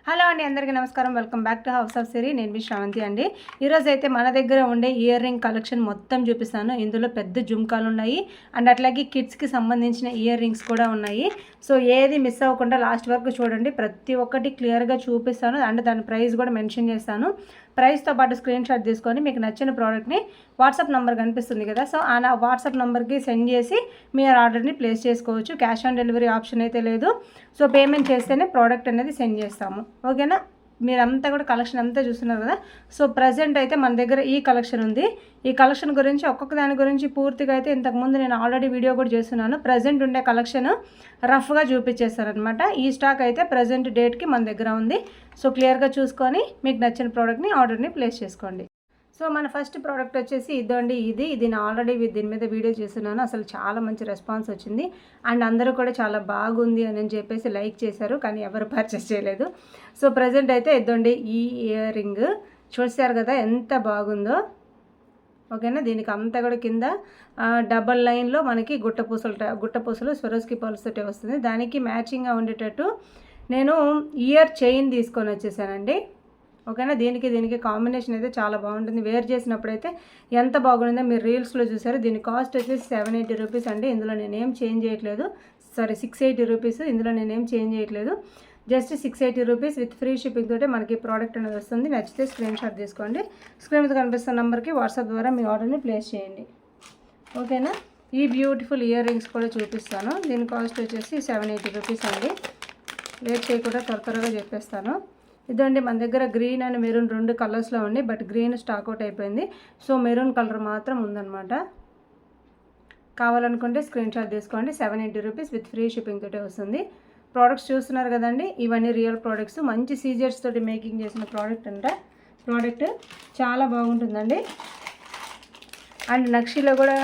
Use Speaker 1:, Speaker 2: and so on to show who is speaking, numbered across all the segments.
Speaker 1: Hello అండి, అందరికీ నమస్కారం. Welcome back to house of Siri. నేను మీ శ్రావంతి అండి. ఈరోజు అయితే మన దగ్గర ఉండే ఇయర్ రింగ్ కలెక్షన్ మొత్తం చూపిస్తాను. ఇందులో పెద్ద జుమ్కాలు ఉన్నాయి అండ్ అట్లాగే కిడ్స్కి సంబంధించిన ఇయర్ రింగ్స్ కూడా ఉన్నాయి. సో ఏది మిస్ అవ్వకుండా లాస్ట్ వరకు చూడండి. ప్రతి ఒక్కటి క్లియర్గా చూపిస్తాను అండ్ దాని ప్రైస్ కూడా మెన్షన్ చేస్తాను. ప్రైస్తో పాటు స్క్రీన్ షాట్ తీసుకొని మీకు నచ్చిన ప్రోడక్ట్ని వాట్సాప్ నెంబర్ కనిపిస్తుంది కదా, సో ఆ వాట్సాప్ నెంబర్కి సెండ్ చేసి మీరు ఆర్డర్ని ప్లేస్ చేసుకోవచ్చు. క్యాష్ ఆన్ డెలివరీ ఆప్షన్ అయితే లేదు. సో పేమెంట్ చేస్తేనే ప్రోడక్ట్ అనేది సెండ్ చేస్తాము. ఓకేనా? మీరంతా కూడా కలెక్షన్ అంతా చూస్తున్నారు కదా. సో ప్రజెంట్ అయితే మన దగ్గర ఈ కలెక్షన్ ఉంది. ఈ కలెక్షన్ గురించి ఒక్కొక్క దాని గురించి పూర్తిగా అయితే ఇంతకుముందు నేను ఆల్రెడీ వీడియో కూడా చేస్తున్నాను. ప్రజెంట్ ఉండే కలెక్షన్ రఫ్గా చూపించేస్తారనమాట. ఈ స్టాక్ అయితే ప్రజెంట్ డేట్కి మన దగ్గర ఉంది. సో క్లియర్గా చూసుకొని మీకు నచ్చిన ప్రోడక్ట్ని ఆర్డర్ని ప్లేస్ చేసుకోండి. సో మన ఫస్ట్ ప్రోడక్ట్ వచ్చేసి ఇదండి. ఇది నేను ఆల్రెడీ దీని మీద వీడియో చేస్తున్నాను. అసలు చాలా మంచి రెస్పాన్స్ వచ్చింది అండ్ అందరూ కూడా చాలా బాగుంది అని చెప్పేసి లైక్ చేశారు, కానీ ఎవరు పర్చేస్ చేయలేదు. సో ప్రజెంట్ అయితే ఇదండి ఈ ఇయర్ రింగ్ చూసారు కదా ఎంత బాగుందో. ఓకేనా? దీనికి అంతా కూడా కింద డబల్ లైన్లో మనకి గుట్టపూసలు స్వరోస్కి పల్స్తోటే వస్తుంది. దానికి మ్యాచింగ్గా ఉండేటట్టు నేను ఇయర్ చైన్ తీసుకొని వచ్చేసానండి. ఓకేనా? దీనికి కాంబినేషన్ అయితే చాలా బాగుంటుంది. వేర్ చేసినప్పుడైతే ఎంత బాగుంటుందో మీరు రీల్స్లో చూసారు. దీని కాస్ట్ వచ్చేసి 780 రూపీస్ అండి. ఇందులో నేనేం చేంజ్ చేయట్లేదు. 680 రూపీస్. ఇందులో నేనేం చేంజ్ చేయట్లేదు. Just 680 rupees with free shipping తోటే మనకి ప్రోడక్ట్ అనేది వస్తుంది. నచ్చితే స్క్రీన్ షాట్ తీసుకోండి. స్క్రీన్ మీద కనిపిస్తున్న నెంబర్కి వాట్సాప్ ద్వారా మీ ఆర్డర్ని ప్లేస్ చేయండి. ఓకేనా? ఈ బ్యూటిఫుల్ ఇయర్ రింగ్స్ కూడా చూపిస్తాను. దీని కాస్ట్ వచ్చేసి 780 రూపీస్ అండి. లేట్ చేయకుండా త్వరగా చెప్పేస్తాను. ఇదండి మన దగ్గర గ్రీన్ అండ్ మెరూన్ 2 కలర్స్లో ఉంది. బట్ గ్రీన్ స్టాక్ అవుట్ అయిపోయింది. సో మెరూన్ కలర్ మాత్రం ఉందన్నమాట. కావాలనుకుంటే స్క్రీన్ షాట్ తీసుకోండి. 780 రూపీస్ విత్ ఫ్రీ షిప్పింగ్ తోటే వస్తుంది. ప్రోడక్ట్స్ చూస్తున్నారు కదండి, ఇవన్నీ రియల్ ప్రోడక్ట్స్. మంచి సీజర్స్ తోటి మేకింగ్ చేసిన ప్రోడక్ట్ చాలా బాగుంటుందండి. అండ్ నక్షిలో కూడా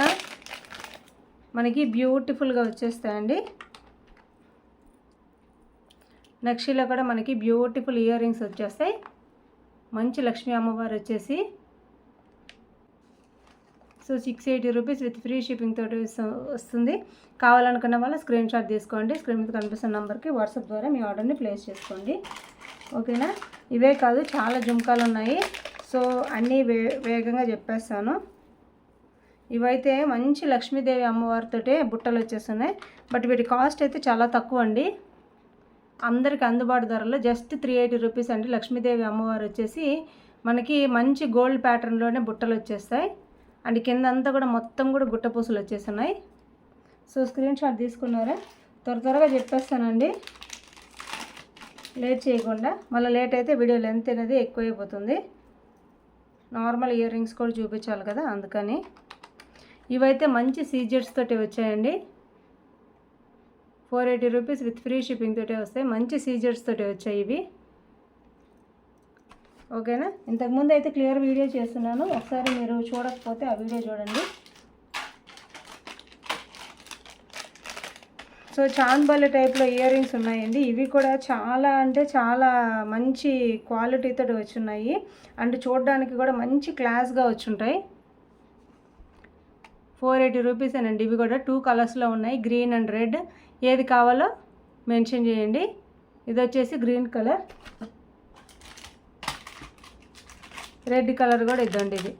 Speaker 1: మనకి బ్యూటిఫుల్గా వచ్చేస్తాయండి. నక్షిలో కూడా మనకి బ్యూటిఫుల్ ఇయర్ రింగ్స్ వచ్చేస్తాయి. మంచి లక్ష్మీ అమ్మవారు వచ్చేసి so 680 rupees with free shipping తోటి వస్తుంది. కావాలనుకున్న వాళ్ళు స్క్రీన్ షాట్ తీసుకోండి. స్క్రీన్ మీద కనిపిస్తున్న నెంబర్కి వాట్సాప్ ద్వారా మీ ఆర్డర్ని ప్లేస్ చేసుకోండి. ఓకేనా? ఇవే కాదు, చాలా జుమ్కాలు ఉన్నాయి. సో అన్నీ వేగంగా చెప్పేస్తాను. ఇవైతే మంచి లక్ష్మీదేవి అమ్మవారితోటే బుట్టలు వచ్చేస్తున్నాయి. బట్ వీటి కాస్ట్ అయితే చాలా తక్కువ అండి. అందరికి అందుబాటు ధరలో జస్ట్ 380 రూపీస్ అండి. లక్ష్మీదేవి అమ్మవారు వచ్చేసి మనకి మంచి గోల్డ్ ప్యాటర్న్లోనే బుట్టలు వచ్చేస్తాయి. అండ్ కింద అంతా కూడా మొత్తం కూడా గుట్టపూసలు వచ్చేస్తున్నాయి. సో స్క్రీన్ షాట్ తీసుకున్నారా? త్వరగా చెప్పేస్తానండి, లేట్ చేయకుండా. మళ్ళీ లేట్ అయితే వీడియో లెంత్ అనేది ఎక్కువైపోతుంది. నార్మల్ ఇయర్ రింగ్స్ కూడా చూపించాలి కదా, అందుకని. ఇవైతే మంచి సీజర్స్ తోటి వచ్చాయండి. 480 రూపీస్ విత్ ఫ్రీ షిప్పింగ్ తోటే వస్తాయి. మంచి సీజర్స్ తోటి వచ్చాయి ఇవి. ఓకేనా? ఇంతకుముందు అయితే క్లియర్ వీడియో చేస్తున్నాను. ఒకసారి మీరు చూడకపోతే ఆ వీడియో చూడండి. సో చాంద్బాలి టైప్లో ఇయర్ రింగ్స్ ఉన్నాయండి. ఇవి కూడా చాలా అంటే చాలా మంచి క్వాలిటీతో వచ్చున్నాయి. అండ్ చూడడానికి కూడా మంచి క్లాస్గా వచ్చుంటాయి. 480 రూపీస్ అనండి. ఇవి కూడా 2 కలర్స్లో ఉన్నాయి, గ్రీన్ అండ్ రెడ్. ఏది కావాలో మెన్షన్ చేయండి. ఇది వచ్చేసి గ్రీన్ కలర్, రెడ్ కలర్ కూడా ఇద్దండి. ఇది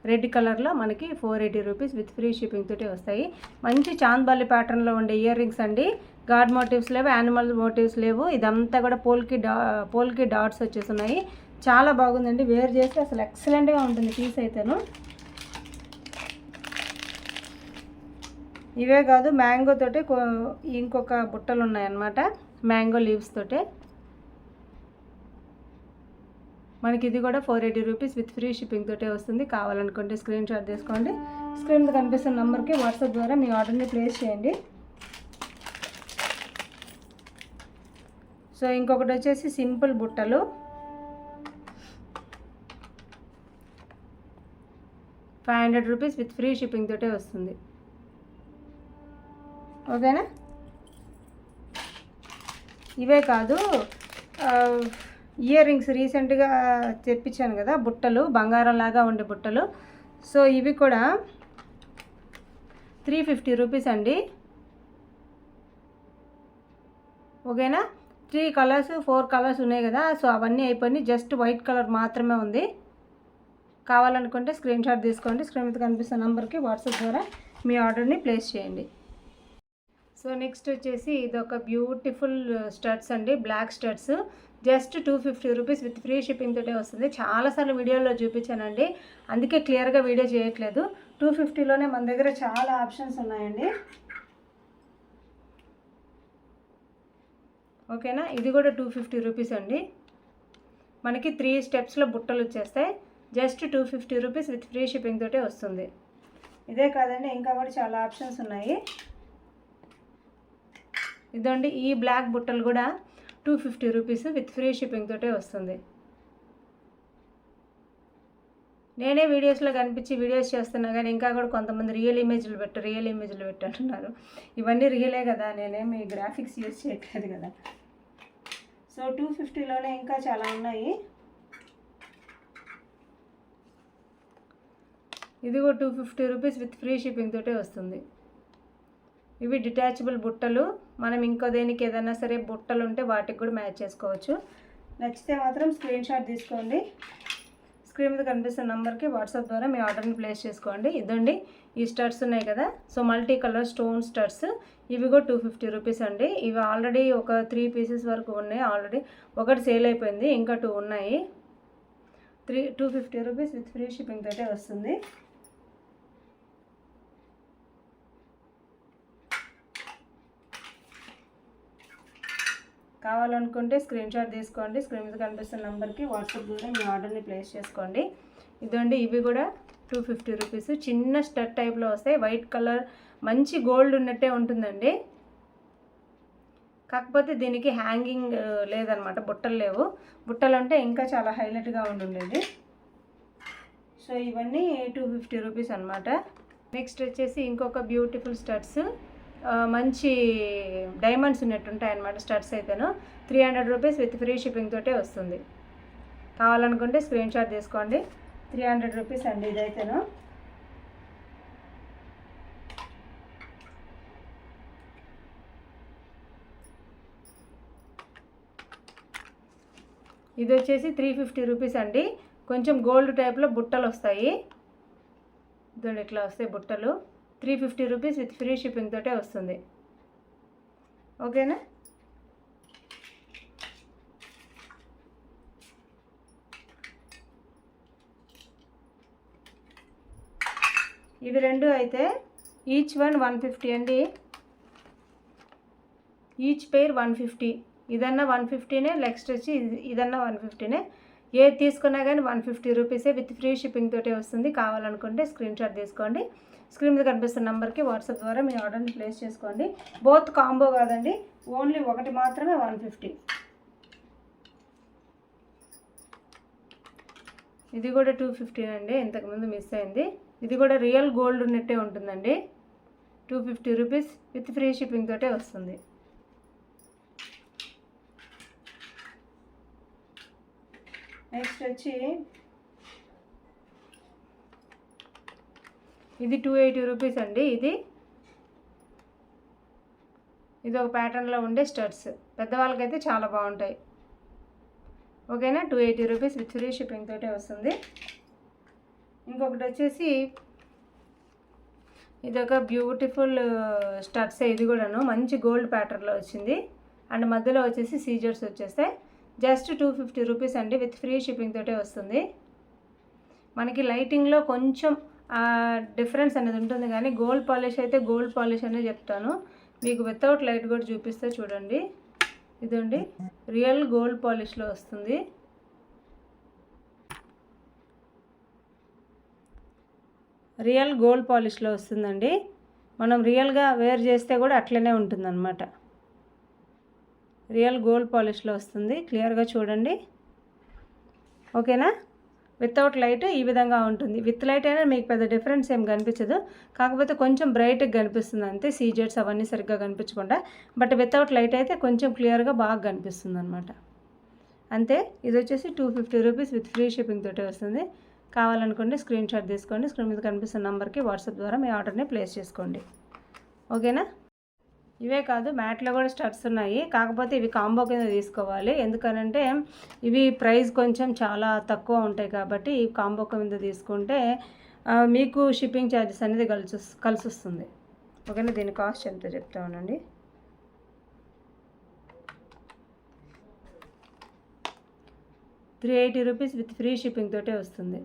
Speaker 1: రెడ్ కలర్లో మనకి 480 రూపీస్ విత్ ఫ్రీ షిప్పింగ్ తోటి వస్తాయి. మంచి చాంద్బాలి ప్యాటర్న్లో ఉండే ఇయర్ రింగ్స్ అండి. గాడ్ మోటివ్స్ లేవు, యానిమల్ మోటివ్స్ లేవు. ఇదంతా కూడా పోల్కి డాట్స్ వచ్చేస్తున్నాయి. చాలా బాగుందండి. వేర్ చేస్తే అసలు ఎక్సలెంట్గా ఉంటుంది పీస్ అయితేను. ఇవే కాదు, మ్యాంగో తోటి ఇంకొక బుట్టలు ఉన్నాయన్నమాట. మ్యాంగో లీవ్స్ తోటే మనకి ఇది కూడా 480 రూపీస్ విత్ ఫ్రీ షిప్పింగ్ తోటే వస్తుంది. కావాలనుకుంటే స్క్రీన్ షాట్ తీసుకోండి. స్క్రీన్ మీద కనిపిస్తున్న నెంబర్కి వాట్సాప్ ద్వారా మీ ఆర్డర్ని ప్లేస్ చేయండి. సో ఇంకొకటి వచ్చేసి సింపుల్ బుట్టలు. ₹500 విత్ ఫ్రీ షిప్పింగ్ తోటే వస్తుంది. ఓకేనా? ఇవే కాదు, ఇయర్ రింగ్స్ రీసెంట్గా తెప్పించాను కదా, బుట్టలు బంగారం లాగా ఉండే బుట్టలు. సో ఇవి కూడా 350 రూపీస్ అండి. ఓకేనా? 3 కలర్స్ 4 కలర్స్ ఉన్నాయి కదా, సో అవన్నీ అయిపోయినాయి. జస్ట్ వైట్ కలర్ మాత్రమే ఉంది. కావాలనుకుంటే స్క్రీన్ షాట్ తీసుకోండి. స్క్రీన్ మీద కనిపిస్తున్న నెంబర్కి వాట్సాప్ ద్వారా మీ ఆర్డర్ని ప్లేస్ చేయండి. సో నెక్స్ట్ వచ్చేసి ఇది ఒక బ్యూటిఫుల్ స్టడ్స్ అండి, black studs. Just 250 rupees with free shipping తోటే వస్తుంది. చాలాసార్లు వీడియోలో చూపించానండి, అందుకే క్లియర్గా వీడియో చేయట్లేదు. 250లోనే మన దగ్గర చాలా ఆప్షన్స్ ఉన్నాయండి. ఓకేనా, ఇది కూడా 250 రూపీస్ అండి. మనకి 3 స్టెప్స్లో బుట్టలు వచ్చేస్తాయి. Just 250 rupees with free shipping తోటే వస్తుంది. ఇదే కాదండి, ఇంకా కూడా చాలా ఆప్షన్స్ ఉన్నాయి. ఇదండి, ఈ బ్లాక్ బుట్టలు కూడా 250 రూపీస్ విత్ ఫ్రీ షిప్పింగ్ తోటే వస్తుంది. నేనే వీడియోస్లో కనిపించి వీడియోస్ చేస్తున్నా కానీ ఇంకా కూడా కొంతమంది రియల్ ఇమేజ్లు పెట్టు అంటున్నారు. ఇవన్నీ రియలే కదా, నేనేమి గ్రాఫిక్స్ యూజ్ చేయట్లేదు కదా. సో 250లోనే ఇంకా చాలా ఉన్నాయి. ఇది కూడా 250 రూపీస్ విత్ ఫ్రీ షిప్పింగ్ తోటే వస్తుంది. ఇవి డిటాచబుల్ బుట్టలు. మనం ఇంకో దేనికి ఏదైనా సరే బుట్టలు ఉంటే వాటికి కూడా మ్యాచ్ చేసుకోవచ్చు. నచ్చితే మాత్రం స్క్రీన్ షాట్ తీసుకోండి. స్క్రీన్ మీద కనిపిస్తున్న నెంబర్కి వాట్సాప్ ద్వారా మీ ఆర్డర్ని ప్లేస్ చేసుకోండి. ఇదండి, ఈ స్టడ్స్ ఉన్నాయి కదా, so multi colour stone studs. ఇవి కూడా 250 రూపీస్ అండి. ఇవి ఆల్రెడీ ఒక 3 పీసెస్ వరకు ఉన్నాయి. ఆల్రెడీ ఒకటి సేల్ అయిపోయింది, ఇంకా 2 ఉన్నాయి. 250 రూపీస్ విత్ ఫ్రీ షిప్పింగ్ తోటే వస్తుంది. కావాలనుకుంటే స్క్రీన్ షాట్ తీసుకోండి. స్క్రీన్ మీద కనిపిస్తున్న నెంబర్కి వాట్సాప్ ద్వారా మీ ఆర్డర్ని ప్లేస్ చేసుకోండి. ఇదండి, ఇవి కూడా 250 రూపీస్. చిన్న స్టడ్ టైప్లో వస్తాయి. వైట్ కలర్ మంచి గోల్డ్ ఉన్నట్టే ఉంటుందండి. కాకపోతే దీనికి హ్యాంగింగ్ లేదనమాట, బుట్టలు లేవు. బుట్టలు అంటే ఇంకా చాలా హైలైట్గా ఉండేది. సో ఇవన్నీ 250 రూపీస్ అనమాట. నెక్స్ట్ వచ్చేసి ఇంకొక బ్యూటిఫుల్ స్టడ్స్, మంచి డైమండ్స్ ఉన్నట్టు ఉంటాయి అన్నమాట. స్టడ్స్ అయితేను 300 రూపీస్ విత్ ఫ్రీ షిప్పింగ్ తోటే వస్తుంది. కావాలనుకుంటే స్క్రీన్ షాట్ తీసుకోండి. 300 రూపీస్ అండి ఇదైతేను. ఇది వచ్చేసి 350 రూపీస్ అండి. కొంచెం గోల్డ్ టైప్లో బుట్టలు వస్తాయి. ఇదండి, ఇట్లా వస్తాయి బుట్టలు. 350 రూపీస్ విత్ ఫ్రీ షిప్పింగ్ తోటే వస్తుంది. ఓకేనా, ఇవి రెండు అయితే ఈచ్ వన్ 150 అండి. Each pair 150. ఇదన్నా 150నే, నెక్స్ట్ వచ్చి ఇదన్నా 150నే. ఏది తీసుకున్నా కానీ 150 రూపీసే విత్ ఫ్రీ షిప్పింగ్ తోటే వస్తుంది. కావాలనుకుంటే స్క్రీన్ షాట్ తీసుకోండి. స్క్రీన్ మీద కనిపిస్తున్న నెంబర్కి వాట్సాప్ ద్వారా మీ ఆర్డర్ని ప్లేస్ చేసుకోండి. బోత్ కాంబో కాదండి, ఓన్లీ ఒకటి మాత్రమే 150. ఇది కూడా 250 అండి, ఇంతకుముందు మిస్ అయింది. ఇది కూడా రియల్ గోల్డ్ ఉన్నట్టే ఉంటుందండి. 250 రూపీస్ విత్ ఫ్రీ షిప్పింగ్ తోటే వస్తుంది. నెక్స్ట్ వచ్చి ఇది 280 రూపీస్ అండి. ఇది ఒక ప్యాటర్న్లో ఉండే స్టడ్స్. పెద్దవాళ్ళకైతే చాలా బాగుంటాయి. ఓకేనా, 280 రూపీస్ విత్ ఫ్రీ షిప్పింగ్ తోటే వస్తుంది. ఇంకొకటి వచ్చేసి ఇది ఒక బ్యూటిఫుల్ స్టడ్స్. ఇది కూడాను మంచి గోల్డ్ ప్యాటర్న్లో వచ్చింది. అండ్ మధ్యలో వచ్చేసి సీజర్స్ వచ్చేస్తాయి. జస్ట్ 250 రూపీస్ అండి విత్ ఫ్రీ షిప్పింగ్ తోటే వస్తుంది. మనకి లైటింగ్లో కొంచెం డిఫరెన్స్ అనేది ఉంటుంది, కానీ గోల్డ్ పాలిష్ అయితే గోల్డ్ పాలిష్ అనే చెప్తాను. మీకు వితౌట్ లైట్ కూడా చూపిస్తే చూడండి. ఇదండి, రియల్ గోల్డ్ పాలిష్లో వస్తుంది. రియల్ గోల్డ్ పాలిష్లో వస్తుందండి. మనం రియల్గా వేర్ చేస్తే కూడా అట్లనే ఉంటుందన్నమాట. రియల్ గోల్డ్ పాలిష్లో వస్తుంది. క్లియర్గా చూడండి. ఓకేనా, వితౌట్ లైట్ ఈ విధంగా ఉంటుంది. విత్ లైట్ అయినా మీకు పెద్ద డిఫరెన్స్ ఏం కనిపించదు, కాకపోతే కొంచెం బ్రైట్గా కనిపిస్తుంది అంతే. సీజెట్స్ అవన్నీ సరిగ్గా కనిపించకుండా. బట్ వితౌట్ లైట్ అయితే కొంచెం క్లియర్గా బాగా కనిపిస్తుంది అనమాట. అంతే. ఇది వచ్చేసి 250 రూపీస్ విత్ ఫ్రీ షిప్పింగ్ తోటే వస్తుంది. కావాలనుకుంటే స్క్రీన్ షాట్ తీసుకోండి. స్క్రీన్ మీద కనిపిస్తున్న నెంబర్కి వాట్సాప్ ద్వారా మీ ఆర్డర్ని ప్లేస్ చేసుకోండి. ఓకేనా, ఇవే కాదు మ్యాట్లో కూడా స్టడ్స్ ఉన్నాయి, కాకపోతే ఇవి కాంబో కింద తీసుకోవాలి. ఎందుకనంటే ఇవి ప్రైస్ కొంచెం చాలా తక్కువ ఉంటాయి కాబట్టి ఈ కాంబో కింద తీసుకుంటే మీకు షిప్పింగ్ ఛార్జెస్ అనేది కలిసి వస్తుంది. ఓకేనా. దీని కాస్ట్ ఎంత చెప్తా ఉండండి. ₹380 విత్ ఫ్రీ షిప్పింగ్ తోటే వస్తుంది.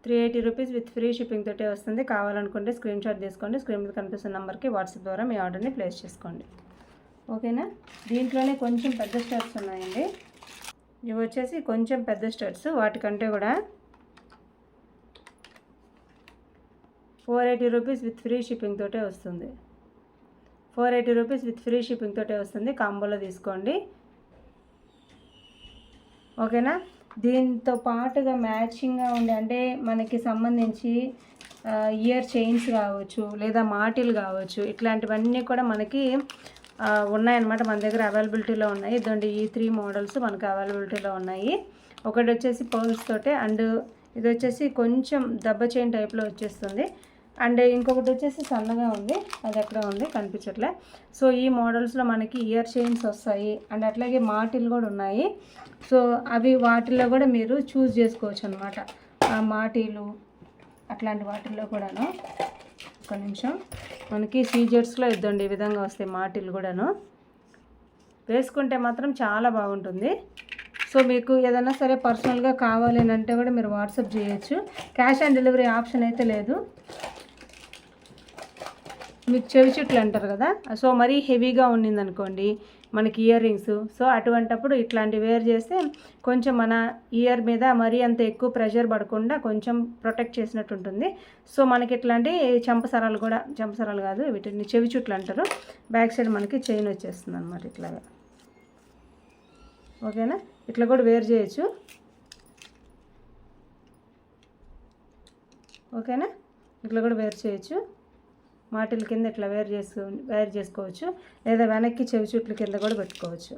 Speaker 1: ₹380 విత్ ఫ్రీ షిప్పింగ్ తోటే వస్తుంది. కావాలనుకుంటే స్క్రీన్ షాట్ తీసుకోండి. స్క్రీన్ మీద కనిపిస్తున్న నెంబర్కి వాట్సాప్ ద్వారా మీ ఆర్డర్ని ప్లేస్ చేసుకోండి. ఓకేనా. దీంట్లోనే కొంచెం పెద్ద స్టడ్స్ ఉన్నాయండి. ఇవి వచ్చేసి కొంచెం పెద్ద స్టడ్స్, వాటికంటే కూడా ₹480 విత్ ఫ్రీ షిప్పింగ్ తోటే వస్తుంది. ₹480 విత్ ఫ్రీ షిప్పింగ్ తోటే వస్తుంది. కాంబోలో తీసుకోండి. ఓకేనా. దీంతో పాటుగా మ్యాచింగ్గా ఉండే అంటే మనకి సంబంధించి ఇయర్ చైన్స్ కావచ్చు లేదా మాటిల్ కావచ్చు, ఇట్లాంటివన్నీ కూడా మనకి ఉన్నాయన్నమాట. మన దగ్గర అవైలబిలిటీలో ఉన్నాయి. ఇదండి ఈ 3 మోడల్స్ మనకు అవైలబిలిటీలో ఉన్నాయి. ఒకటి వచ్చేసి పర్ల్స్ తోటే, అండ్ ఇది వచ్చేసి కొంచెం దెబ్బ చైన్ టైప్లో వచ్చేస్తుంది, అండ్ ఇంకొకటి వచ్చేసి సన్నగా ఉంది, అది ఎక్కడ ఉంది కనిపించట్లే. సో ఈ మోడల్స్లో మనకి ఇయర్ చైన్స్ వస్తాయి, అండ్ అట్లాగే మాటిల్ కూడా ఉన్నాయి. సో అవి వాటిల్లో కూడా మీరు చూస్ చేసుకోవచ్చు అనమాట. మాటీలు అట్లాంటి వాటిల్లో కూడాను. ఒక నిమిషం, మనకి సీజెట్స్లో ఇద్దండి ఈ విధంగా వస్తాయి మాటీలు కూడాను. వేసుకుంటే మాత్రం చాలా బాగుంటుంది. సో మీకు ఏదైనా సరే పర్సనల్గా కావాలి అని అంటే కూడా మీరు వాట్సాప్ చేయొచ్చు. క్యాష్ ఆన్ డెలివరీ ఆప్షన్ అయితే లేదు. మీకు చెవి చుట్లు అంటారు కదా, సో మరీ హెవీగా ఉండింది అనుకోండి మనకి ఇయర్ రింగ్స్, సో అటువంటప్పుడు ఇట్లాంటి వేర్ చేస్తే కొంచెం మన ఇయర్ మీద మరీ అంత ఎక్కువ ప్రెషర్ పడకుండా కొంచెం ప్రొటెక్ట్ చేసినట్టు ఉంటుంది. సో మనకి ఇట్లాంటి చెంపసరాలు కూడా, చెంపసరాలు కాదు వీటిని చెవి చుట్లు అంటారు, బ్యాక్ సైడ్ మనకి చైన్ వచ్చేస్తుంది అనమాట ఇట్లాగా. ఓకేనా. ఇట్లా కూడా వేర్ చేయొచ్చు. ఓకేనా. ఇట్లా కూడా వేర్ చేయొచ్చు. మాటిల కింద ఇట్లా వేర్ చేసుకోవచ్చు, లేదా వెనక్కి చెవి చుట్ల కింద కూడా పెట్టుకోవచ్చు,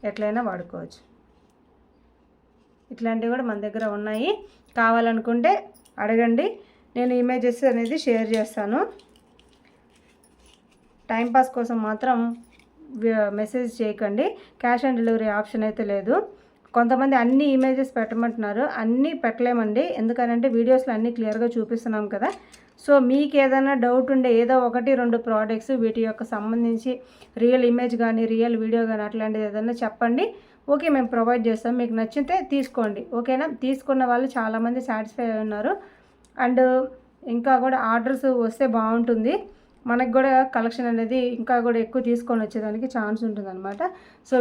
Speaker 1: ఎట్లయినా వాడుకోవచ్చు. ఇట్లాంటివి కూడా మన దగ్గర ఉన్నాయి. కావాలనుకుంటే అడగండి, నేను ఇమేజెస్ అనేది షేర్ చేస్తాను. టైంపాస్ కోసం మాత్రం మెసేజ్ చేయకండి. క్యాష్ ఆన్ డెలివరీ ఆప్షన్ అయితే లేదు. కొంతమంది అన్ని ఇమేజెస్ పెట్టమంటున్నారు, అన్నీ పెట్టలేమండి. ఎందుకనంటే వీడియోస్లో అన్నీ క్లియర్గా చూపిస్తున్నాం కదా. సో మీకు ఏదైనా డౌట్ ఉండే ఏదో 1-2 ప్రోడక్ట్స్ వీటి యొక్క సంబంధించి రియల్ ఇమేజ్ కానీ రియల్ వీడియో కానీ అట్లాంటిది ఏదైనా చెప్పండి. ఓకే, మేము ప్రొవైడ్ చేస్తాం. మీకు నచ్చితే తీసుకోండి. ఓకేనా. తీసుకున్న వాళ్ళు చాలామంది సాటిస్ఫై అయి ఉన్నారు, అండ్ ఇంకా కూడా ఆర్డర్స్ వస్తే బాగుంటుంది. మనకు కూడా కలెక్షన్ అనేది ఇంకా కూడా ఎక్కువ తీసుకొని వచ్చేదానికి ఛాన్స్ ఉంటుంది అనమాట. సో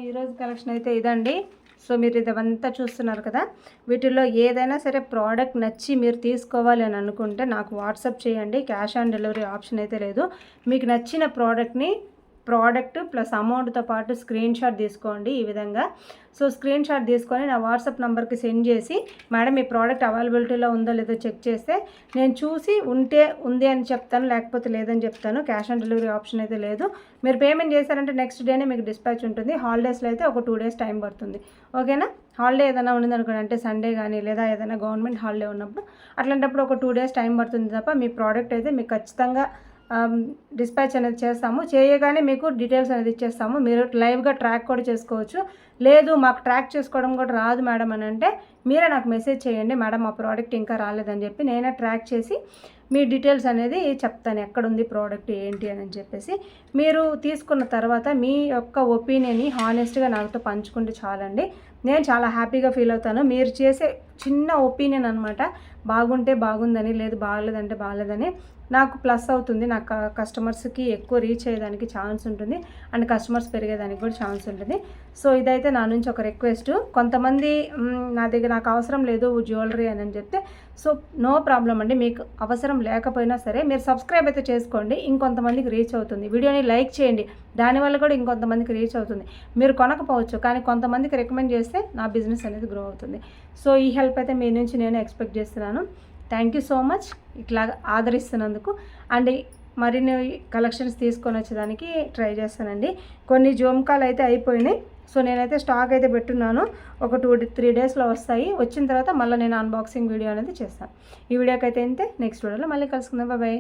Speaker 1: ఈరోజు కలెక్షన్ అయితే ఇదండి. సో మీరు ఇదంతా చూస్తున్నారు కదా, వీటిల్లో ఏదైనా సరే ప్రోడక్ట్ నచ్చి మీరు తీసుకోవాలి అని అనుకుంటే నాకు వాట్సాప్ చేయండి. క్యాష్ ఆన్ డెలివరీ ఆప్షన్ అయితే లేదు. మీకు నచ్చిన ప్రోడక్ట్ ప్లస్ అమౌంట్తో పాటు స్క్రీన్ షాట్ తీసుకోండి ఈ విధంగా. సో స్క్రీన్ షాట్ తీసుకొని నా వాట్సాప్ నెంబర్కి సెండ్ చేసి, మేడం ఈ ప్రోడక్ట్ అవైలబిలిటీలో ఉందో లేదో చెక్ చేస్తే నేను చూసి ఉంటే ఉంది అని చెప్తాను, లేకపోతే లేదని చెప్తాను. క్యాష్ ఆన్ డెలివరీ ఆప్షన్ అయితే లేదు. మీరు పేమెంట్ చేశారంటే నెక్స్ట్ డేనే మీకు డిస్పాచ్ ఉంటుంది. హాలిడేస్లో అయితే ఒక 2 days టైం పడుతుంది. ఓకేనా. హాలిడే ఏదైనా ఉండింది అనుకోండి, అంటే సండే కానీ లేదా ఏదైనా గవర్నమెంట్ హాలిడే ఉన్నప్పుడు అట్లాంటప్పుడు ఒక 2 days టైం పడుతుంది తప్ప మీ ప్రోడక్ట్ అయితే మీకు ఖచ్చితంగా డిస్పాచ్ అనేది చేస్తాము. చేయగానే మీకు డీటెయిల్స్ అనేది ఇచ్చేస్తాము. మీరు లైవ్గా ట్రాక్ కూడా చేసుకోవచ్చు. లేదు మాకు ట్రాక్ చేసుకోవడం కూడా రాదు మేడం అని అంటే మీరే నాకు మెసేజ్ చేయండి, మేడం మా ప్రోడక్ట్ ఇంకా రాలేదని చెప్పి నేనే ట్రాక్ చేసి మీ డీటెయిల్స్ అనేది చెప్తాను, ఎక్కడుంది ప్రోడక్ట్ ఏంటి అని చెప్పేసి. మీరు తీసుకున్న తర్వాత మీ యొక్క ఒపీనియన్ని హానెస్ట్గా నాతో పంచుకుంటే చాలండి. నేను చాలా హ్యాపీగా ఫీల్ అవుతాను. మీరు చేసే చిన్న ఒపీనియన్ అనమాట, బాగుంటే బాగుందని, లేదు బాగలేదంటే బాగలేదని నాకు ప్లస్ అవుతుంది. నాకు కస్టమర్స్కి ఎక్కువ రీచ్ అయ్యేదానికి ఛాన్స్ ఉంటుంది, అండ్ కస్టమర్స్ పెరిగేదానికి కూడా ఛాన్స్ ఉంటుంది. సో ఇదైతే నా నుంచి ఒక రిక్వెస్ట్. కొంతమంది నా దగ్గర నాకు అవసరం లేదు జ్యువెలరీ అని చెప్తే, సో నో ప్రాబ్లం అండి. మీకు అవసరం లేకపోయినా సరే మీరు సబ్స్క్రైబ్ అయితే చేసుకోండి, ఇంకొంతమందికి రీచ్ అవుతుంది. వీడియోని లైక్ చేయండి, దానివల్ల కూడా ఇంకొంతమందికి రీచ్ అవుతుంది. మీరు కొనకపోవచ్చు కానీ కొంతమందికి రికమెండ్ చేస్తే నా బిజినెస్ అనేది గ్రో అవుతుంది. సో ఈ హెల్ప్ అయితే మీ నుంచి నేను ఎక్స్పెక్ట్ చేస్తున్నాను. థ్యాంక్ యూ సో మచ్ ఇట్లా ఆదరిస్తున్నందుకు. అండ్ మరిన్ని కలెక్షన్స్ తీసుకొని వచ్చేదానికి ట్రై చేస్తానండి. కొన్ని జోమ్కాలు అయితే అయిపోయినాయి, సో నేనైతే స్టాక్ అయితే పెట్టున్నాను. ఒక 2-3 daysలో వస్తాయి. వచ్చిన తర్వాత మళ్ళీ నేను అన్బాక్సింగ్ వీడియో అనేది చేస్తాను. ఈ వీడియోకి అయితే అంతే. నెక్స్ట్ వీడియోలో మళ్ళీ కలుసుకుందాం. బాయ్.